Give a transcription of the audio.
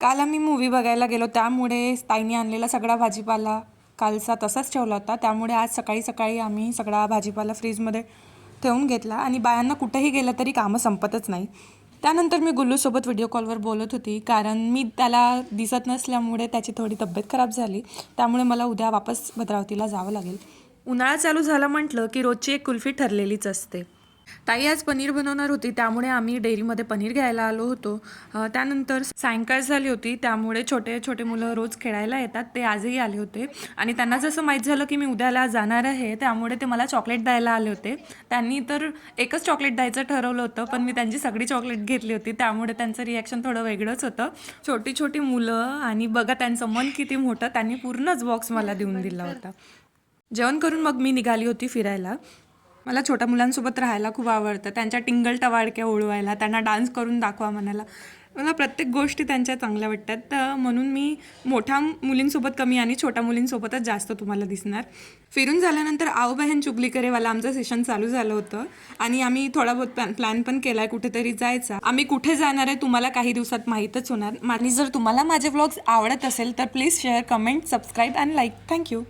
काल आम्ही मूव्ही बघायला गेलो, त्यामुळे ताईंनी आणलेला सगळा भाजीपाला कालचा तसाच ठेवला होता. त्यामुळे आज सकाळी सकाळी आम्ही सगळा भाजीपाला फ्रीजमध्ये ठेवून घेतला आणि बायांना कुठेही गेलं तरी कामं संपतच नाही. त्यानंतर मी गुल्लूसोबत व्हिडिओ कॉलवर बोलत होती, कारण मी त्याला दिसत नसल्यामुळे त्याची थोडी तब्येत खराब झाली. त्यामुळे मला उद्या वापस भद्रावतीला जावं लागेल. उन्हाळा चालू झाला म्हटलं की रोजची एक कुल्फी ठरलेलीच असते. ताई आज पनीर बनवणार होती, त्यामुळे आम्ही डेअरीमध्ये पनीर घ्यायला आलो होतो. त्यानंतर सायंकाळ झाली होती, त्यामुळे छोटे छोटे मुलं रोज खेळायला येतात, ते आजही आले होते. आणि त्यांना जसं माहीत झालं की मी उद्याला जाणार आहे, त्यामुळे ते मला चॉकलेट द्यायला आले होते. त्यांनी तर एकच चॉकलेट द्यायचं ठरवलं होतं, पण मी त्यांची सगळी चॉकलेट घेतली होती, त्यामुळे त्यांचं रिॲक्शन थोडं वेगळंच होतं. छोटी छोटी मुलं आणि बघा त्यांचं मन किती मोठं, त्यांनी पूर्णच बॉक्स मला देऊन दिला होता. जेवण करून मग मी निघाली होती फिरायला. मला छोट्या मुलांसोबत राहायला खूप आवडतं. त्यांच्या टिंगल टवाळक्या उडवायला, त्यांना डान्स करून दाखवा म्हणायला. मला प्रत्येक गोष्टी त्यांच्या चांगल्या वाटतात. तर म्हणून मी मोठ्या मुलींसोबत कमी आणि छोट्या मुलींसोबतच जास्त तुम्हाला दिसणार. फिरून झाल्यानंतर आओ बहन चुगली करेवाला आमचं सेशन चालू झालं होतं आणि आम्ही थोडा बहुत प्लॅन पण केला आहे कुठेतरी जायचा. आम्ही कुठे जाणार आहे तुम्हाला काही दिवसात माहीतच होणार. आणि जर तुम्हाला माझे व्लॉग्स आवडत असेल तर प्लीज शेअर, कमेंट, सबस्क्राईब आणि लाईक. थँक्यू.